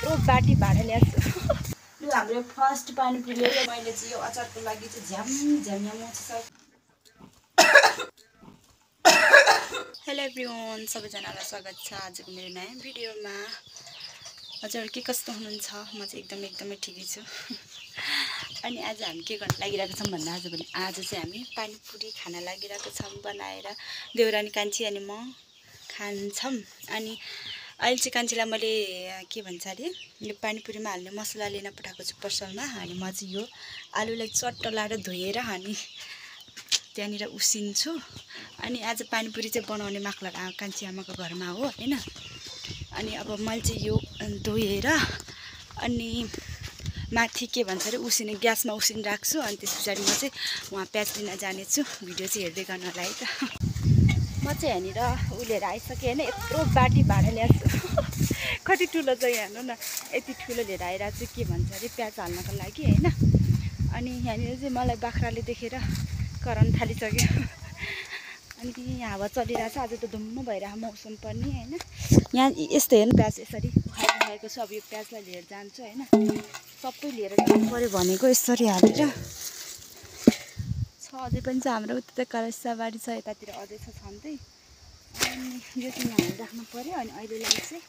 यत्रो बाटी भाडा ल्याएको छु। लु हाम्रो फर्स्ट पानीपुरी ल्यायो। मैले चाहिँ यो अचारको लागि चाहिँ झ्याम छ। हेलो एभ्रिवान, सबैजनालाई स्वागत छ आजको मेरो नयाँ भिडियोमा। हजुर के कस्तो हुनुहुन्छ? म चाहिँ एकदमै ठिकै छु। अनि आज हामी के गर्न लागिरहेको छौँ भन्दा आज चाहिँ हामी पानीपुरी खान लागिरहेको छौँ बनाएर। देउरानी कान्छी अनि म खान्छौँ। अनि अहिले चाहिँ कान्छीलाई मैले के भन्छ अरे यो पानीपुरीमा हाल्ने मसला लिन पठाएको छु पसलमा। अनि म चाहिँ यो आलुलाई चट्ट लाएर धोएर अनि त्यहाँनिर उसिन्छु। अनि आज पानीपुरी चाहिँ बनाउने माक्ला कान्छी आमाको घरमा हो हैन। अनि अब मैले चाहिँ यो धोएर अनि माथि के भन्छ अरे उसिने ग्यासमा उसिन राख्छु। अनि त्यस पछाडि म चाहिँ वहाँ प्याज लिन जानेछु। भिडियो चाहिँ हेर्दै गर्नु होला है त। म चाहिँ यहाँनिर उलेर आइसकेँ होइन। यत्रो बाटी भाडा ल्याएको छु। कति ठुलो छ हेर्नु न, यति ठुलो लिएर आइरहेको छु के भन्छ अरे प्याज हाल्नको लागि होइन। अनि यहाँनिर चाहिँ मलाई बाख्राले देखेर कराउन थालिसक्यो। अनि यहाँ हावा चलिरहेको छ। आज त धुम्म भइरहेको मौसम पनि होइन। यहाँ यस्तो हेर्नु प्याज यसरी उखाएको छु। अब यो प्याजलाई लिएर जान्छु होइन। सबै लिएर जानु पऱ्यो भनेको यसरी हालेर छ। अझै पनि छ हाम्रो उता कलसाबारी छ, यतातिर अझै छ छँदै। अनि यो चाहिँ यहाँ राख्नु पऱ्यो। अनि अहिलेलाई चाहिँ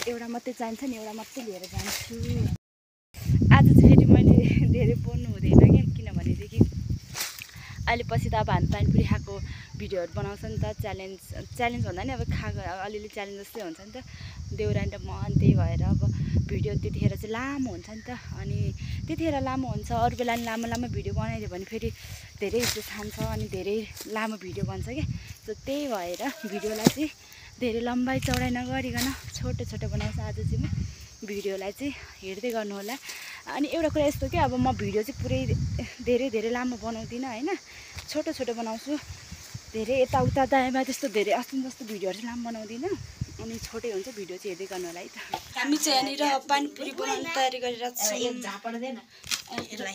एउटा मात्रै चाहिन्छ नि, एउटा मात्रै लिएर जान्छु। आज चाहिँ फेरि मैले धेरै बोल्नु हुँदैन क्या, किनभनेदेखि अहिले पछि त अब हामी पानीपुरी खाएको भिडियोहरू बनाउँछ नि त। च्यालेन्ज भन्दा नि अब खाएको अलिअलि च्यालेन्ज जस्तै हुन्छ नि त देउरानी र म। अनि त्यही भएर अब भिडियो त्यतिखेर चाहिँ लामो हुन्छ नि त। अनि त्यतिखेर लामो हुन्छ, अरू बेला नि लामो भिडियो बनाइदियो भने फेरि धेरै हिस्सा खान्छ अनि धेरै लामो भिडियो बन्छ क्या। सो त्यही भएर भिडियोलाई चाहिँ धेरै लम्बाइ चौडाइ नगरिकन छोटो बनाउँछ। आज चाहिँ म भिडियोलाई चाहिँ हेर्दै गर्नु होला। अनि एउटा कुरा यस्तो कि अब म भिडियो चाहिँ पुरै धेरै लामो बनाउँदिनँ होइन। छोटो बनाउँछु। धेरै यताउता दायाँमा त्यस्तो धेरै अस्ति जस्तो भिडियोहरू चाहिँ लामो बनाउँदिनँ। अनि छोटै हुन्छ। भिडियो चाहिँ हेर्दै गर्नु होला है त। हामी चाहिँ यहाँनिर पानीपुरी बनाउने तयारी गरिरहेको छौँ।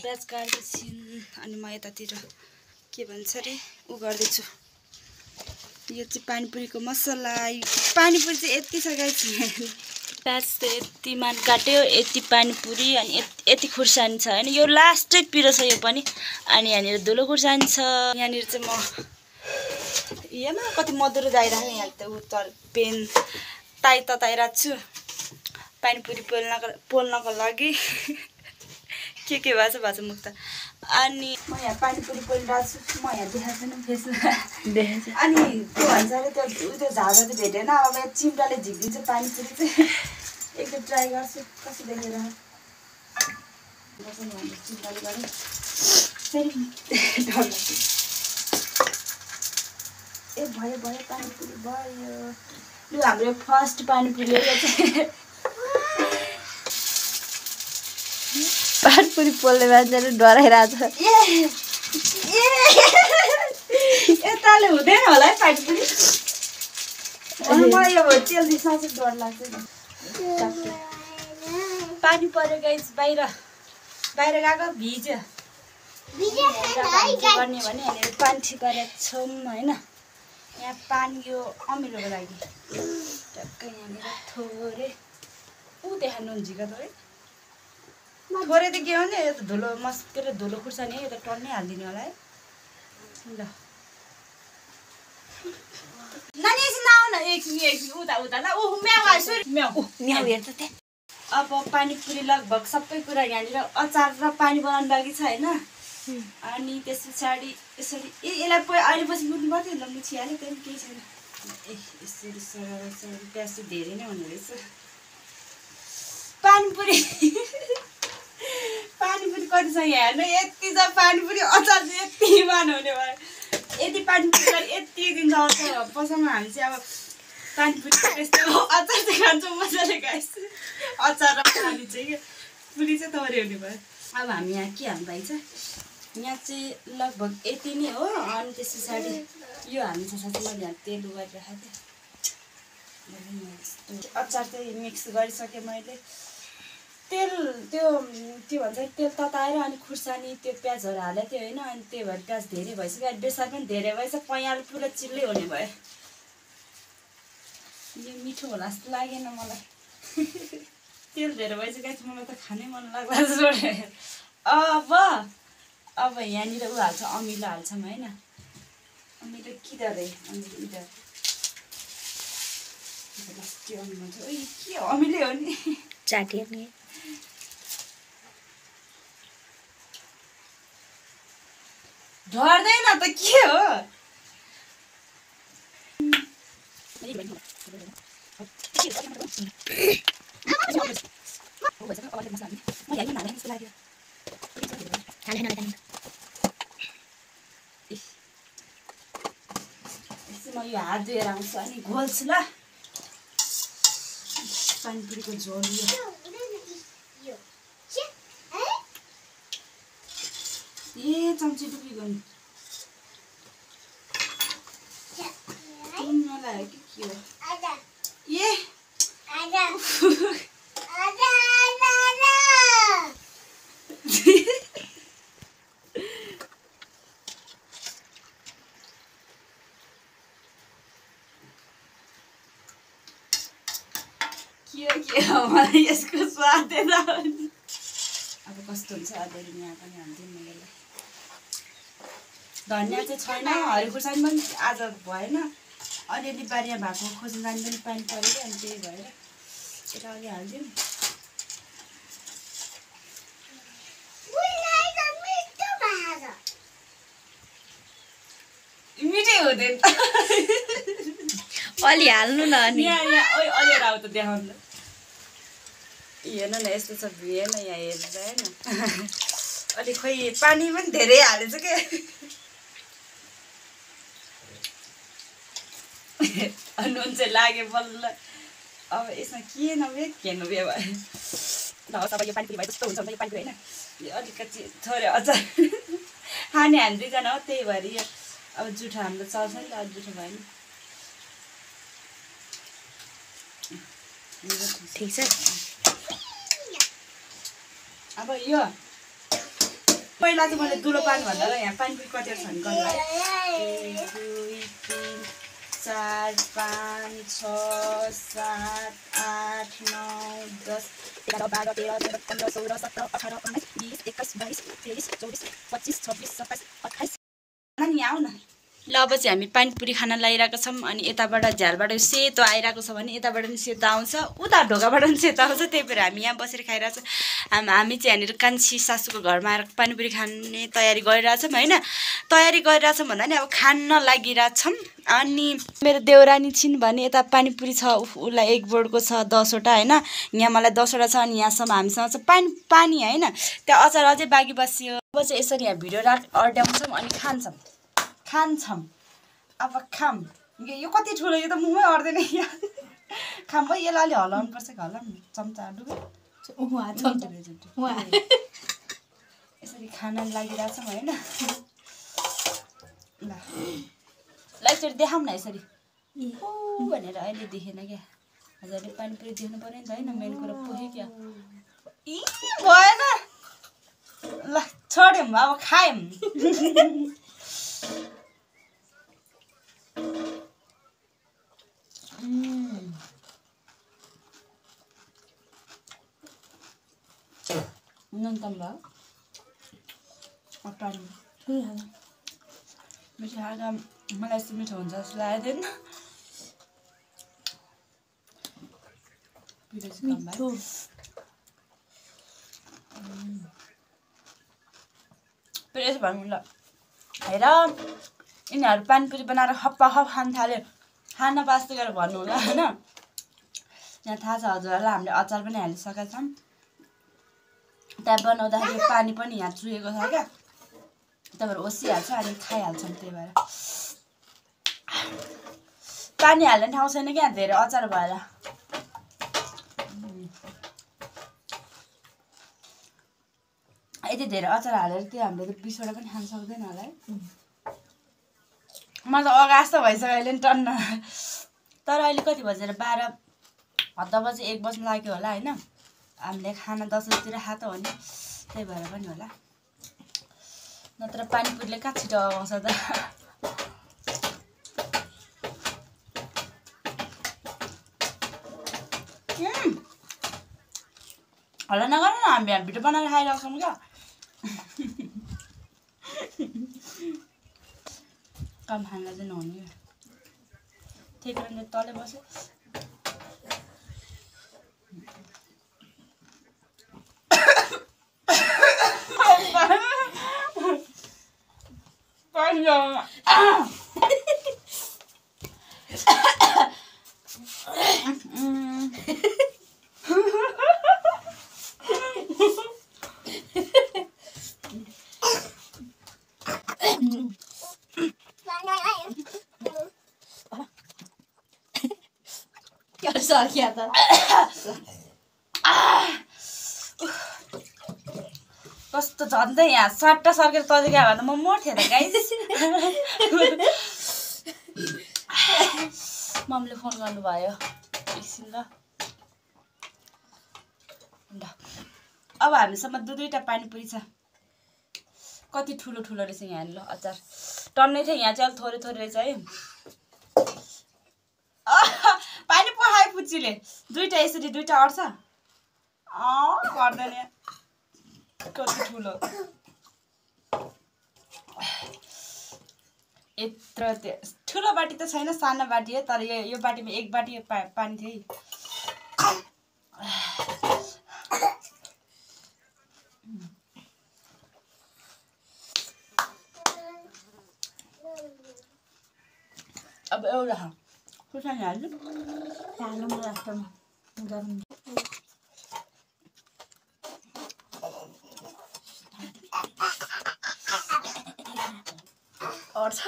प्याज काट्दैछौँ अनि म यतातिर के भन्छ अरे उ गर्दैछु। यो चाहिँ पानीपुरीको मसला। पानीपुरी चाहिँ यति छ गाइस। प्याज चाहिँ यति मान काट्यो, यति पानीपुरी अनि यति खुर्सानी छ होइन। यो लास्टै पिरो छ यो पनि। अनि यहाँनिर धुलो खुर्सानी छ। यहाँनिर चाहिँ म यामा कति मधुरो जाइरहेको यहाँ त उ तर पेन तताइरहेको छु पानीपुरी पोल्नको लागि। के भएको छ मुख त। अनि म यहाँ पानीपुरी पोलिरहेको छु। म यहाँ देखाएको छैन फेसमा देखाएको। अनि के भन्छ अरे त्यो झाडा चाहिँ भेटेन। अब यहाँ चिम्टाले झिक्दिन्छ पानीपुरी चाहिँ। एकखेप ट्राई गर्छु कस्तो देखेर चिम्टाले गरेँ फेरि डर लाग्छ। ए भयो पानीपुरी भयो। लु हाम्रो फर्स्ट पानीपुरी ल्याएर चाहिँ पानीपुरी पोल्ने मान्छेले डराइरहेको छ। यताले हुँदैन होला है पानीपुरी। मलाई अब तेल दिसमा चाहिँ डर लाग्छ नि। पानी पऱ्यो गाइस, बाहिर गएको भिज्यो गर्ने भने यहाँनिर पानी ठिक गरेको छौँ होइन। यहाँ पानी यो अमिलोको लागि टक्कै यहाँनिर थोरै ऊ देखा नुन झिका त है। थोरै त के हो नि, यो त धुलो के अरे धुलो खुर्सानी है, यो त टन्नै हालिदिने होला है। ल नानी एकछिन आऊ न, एकछिन उता ल। ऊ म्याउ हेर्छ त्यहाँ। अब पानीपुरी लगभग सबै कुरा यहाँनिर अचार र पानी बनाउनु लागि छ होइन। अनि त्यस पछाडि यसरी यसलाई अहिले पछि मुट्नु पर्थ्यो नि त, मुछिहाल्यो त्यही केही छैन। यसरी सरर प्याज चाहिँ धेरै नै हुने रहेछ। पानीपुरी कति छ यहाँ हेर्नु। यति छ पानीपुरी, अचार चाहिँ यति मान हुने भयो। यति पानीपुरी यति दिन्छ अचार। पसलमा हामी चाहिँ अब पानीपुरी यस्तो अचार चाहिँ खान्छौँ मजाले गाइस। अचार र पानी चाहिँ क्या पुरी चाहिँ थोरै हुने भयो। अब हामी यहाँ के हाल्नु पाइन्छ, यहाँ चाहिँ लगभग यति नै हो। अनि त्यस पछाडि यो हाल्नु छ साथै। मैले यहाँ तेल गरिराखेको थिएँ। अचार चाहिँ मिक्स गरिसकेँ मैले। तेल त्यो के भन्छ तेल तताएर अनि खुर्सानी त्यो प्याजहरू हालेको थियो होइन। अनि त्यही भएर प्याज धेरै भइसक्यो। अनि बेसार पनि धेरै भएछ। पयाल पुरा चिल्लै हुने भयो। यो मिठो होला जस्तो लागेन मलाई। तेल धेरै भइसकेको छ मलाई त खानै मन लाग्ला जोडे अब यहाँनिर उ हाल्छ अमिलो हाल्छौँ होइन अमिलो किधर है अमिलो इधर के अमिलो छ ओइ के अमिलो हो नि चाटिए नि ढर्दैन त के हो म यो हात धोएर आउँछु अनि घोल्छु ल पानीपुरीको झोल ए चम्ची डुबी गर्नु नलाग्यो कि के हो ए के हो मलाई यसको स्वाद अब कस्तो हुन्छ अलिअलि यहाँ पनि हाल्दिउँ मलाई धनियाँ चाहिँ छैन हरियो खुर्सानी पनि आज भएन अलिअलि बारीमा भएको खोज्नु जानु पनि पानी पऱ्यो अनि त्यही भएर यता अलि हालिदिउँ मिठै हुँदैन अलि हाल्नु न अनि यहाँ अलि आऊ त देखाउनु हेर्नु न यस्तो छ भिएन यहाँ हेर्दा होइन अलि खोइ पानी पनि धेरै हालेछ के नुन चाहिँ लाग्यो बल्ल अब यसमा के नभए खेल्नु भए भयो अब यो पानीपुरी भए जस्तो हुन्छ यो पानीपुरी होइन यो अलिकति थोरै अचार खाने हामी दुईजना हो त्यही भएर यो अब जुठो हाम्रो चल्छ नि त अब जुठो भएन ठिक छ अब यो पहिला चाहिँ मैले दुलो पानी भन्दा यहाँ पानीपुरी कतिवटा छ भने गर्नु 1 2 3 4 5 6 7 8 9 10 11 12 13 14 15 16 17 18 19 20 21 22 23 24 25 26 27 28 नानी आऊ न ल अब चाहिँ हामी पानीपुरी खान लागिरहेको छौँ अनि यताबाट झ्यालबाट सेतो आइरहेको छ भने यताबाट पनि सेतो आउँछ उता ढोकाबाट पनि सेतो आउँछ त्यही भएर हामी यहाँ बसेर खाइरहेको छौँ हामी चाहिँ यहाँनिर कान्छी सासूको घरमा आएर पानीपुरी खाने तयारी गरिरहेछौँ होइन तयारी गरिरहेछौँ भन्दा नि अब खान लागिरहेछौँ अनि मेरो देउरानी छिन् भने यता पानीपुरी छ उसलाई एक बोर्डको छ 10वटा होइन यहाँ मलाई 10वटा छ अनि यहाँसम्म हामीसँग चाहिँ पानी होइन त्यो अचार अझै बाँकी बस्यो अब चाहिँ यसरी यहाँ भिडियो अड्याउँछौँ अनि खान्छौँ अब खाम यो कति ठुलो यो त मुखमै अट्दैन यहाँ खाम भयो यसलाई अलि हल्लाउनु पर्छ कि हल्लाउनु चम्चा डुबो यसरी खाना लागिरहेछौँ होइन ल यसरी देखाउँ न यसरी भनेर अहिले देखेन क्या हजुरले पानीपुरी देख्नु पऱ्यो नि त होइन मेन कुरो पुग्यो क्या इ भएन ल छोड्यौँ अब खायौँ नुन कम भयो मिठो खाँदा मलाई यस्तो मिठो हुन्छ जस्तो लागेको थिएन फेरि यसो भन्नु ल हेर यिनीहरू पानीपुरी बनाएर हप्पा हप खान थाल्यो खाना पास्तो गरेर भन्नु होला होइन यहाँ थाहा छ हजुरहरूलाई हामीले अचार पनि हालिसकेका छौँ त्यहाँ बनाउँदाखेरि पानी पनि यहाँ चुहेको छ क्या त्यही भएर ओसिहाल्छ अनि खाइहाल्छौँ त्यही भएर पानी हाल्ने ठाउँ छैन क्या धेरै अचार भएर यति धेरै अचार हालेर त्यो हामीले त 20वटा पनि खान सक्दैन होला है मलाई त अगास त भइसक्यो अहिले नि टन्न तर अहिले कति बजेर 12 10 बजे 1 बज्न लाग्यो होला होइन हामीले खाना 10 बजीतिर खा त हो नि त्यही भएर पनि होला नत्र पानीपुरीले कहाँ छिटो अगाउँछ त हल्ला नगर न हामी भिडियो बनाएर खाइरहेको छौँ क्या काम खानलाई चाहिँ नहुने त्यही कारणले तलै बस्यो सर्किया त कस्तो झन्डै यहाँ सट्टा सर्केर तल गयो भने त म मर्थेँ त गाइस मम्मीले फोन गर्नुभयो एकछिन ल अब हामीसँग दुईवटा पानीपुरी छ कति ठुलो ठुलो रहेछ यहाँ ल अचार टन्नै थियो यहाँ चाहिँ अलिक थोरै थोरै रहेछ है पानी पो खायो पुच्चीले दुईटा यसरी दुईटा अट्छ गर्दैन कति ठुलो यत्रो ठुलो बाटी त छैन सानो बाटी हो तर यो बाटीमा एक बाटी पानी थियो अब एउटा खुर्सानी हाल्नु हाल्नु म लास्टमा गरम अड्छ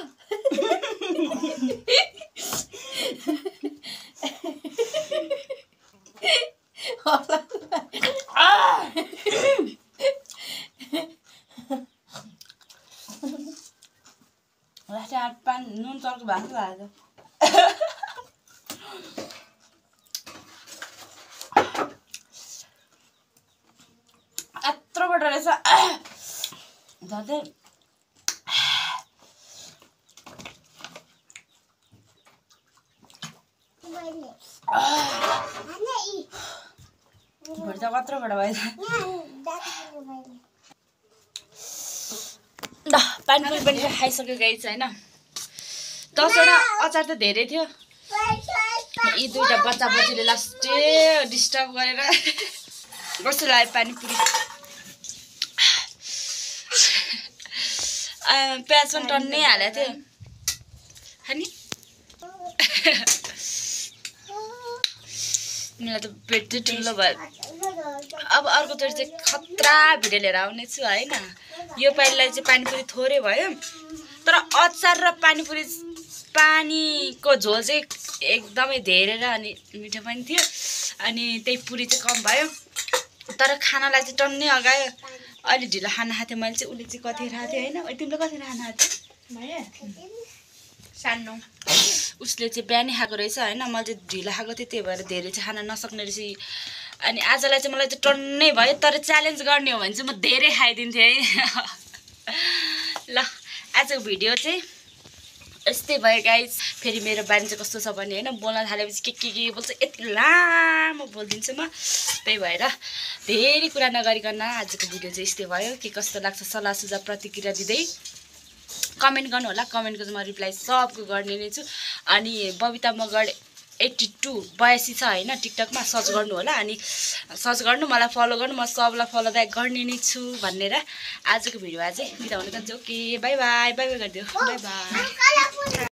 पानी नुन चर्को भएको लाग्यो यत्रोबाट रहेछ झन् भुर्ता कत्रोबाट भएछ पानीपुरी पनि खाइसक्यो गाइस होइन 10वटा अचार त धेरै थियो यी दुईटा बच्चा बच्चीले लास्टै डिस्टर्ब गरेर कस्तो लाग्यो पानीपुरी प्याज पनि टन्नै हालेको थियो खाने मलाई त पेट चाहिँ ठुलो भयो अब अर्कोचोटि चाहिँ खतरा भिडियो लिएर आउने छु होइन यो पालिलाई चाहिँ पानीपुरी थोरै भयो तर अचार र पानीपुरी पानीको झोल चाहिँ एकदमै धेरै र अनि मिठो पनि थियो अनि त्यही पुरी चाहिँ कम भयो तर खानालाई चाहिँ टन्नै अगायो अलि ढिलो खाना खाएको थिएँ मैले चाहिँ उसले चाहिँ कति खाएको थियो होइन तिमीले कति खाना खाएको थियो सानो उसले चाहिँ बिहानै खाएको रहेछ होइन मैले चाहिँ ढिलो खाएको थिएँ त्यही भएर धेरै चाहिँ खाना नसक्ने रहेछ अनि आजलाई चाहिँ मलाई चाहिँ टन्नै भयो तर च्यालेन्ज गर्ने हो भने चाहिँ म धेरै खाइदिन्थेँ है ल आजको भिडियो चाहिँ यस्तै भयो गाइस फेरि मेरो बानी चाहिँ कस्तो छ भने होइन बोल्न थालेपछि के बोल्छ यति लामो बोलिदिन्छु म त्यही भएर धेरै कुरा नगरिकन आजको भिडियो चाहिँ यस्तै भयो के कस्तो लाग्छ सल्लाह सुझाव प्रतिक्रिया दिँदै कमेन्ट गर्नु होला कमेन्टको चाहिँ म रिप्लाई सबको गर्ने नै छु अनि बबिता मगर 82 छ होइन टिकटकमा सर्च गर्नु होला अनि सर्च गर्नु मलाई फलो गर्नु म सबलाई फलो ब्याक गर्ने नै छु भनेर आजको भिडियो चाहिँ बिदा हुन जान्छु ओके बाई बाई गरिदियो बाई बाई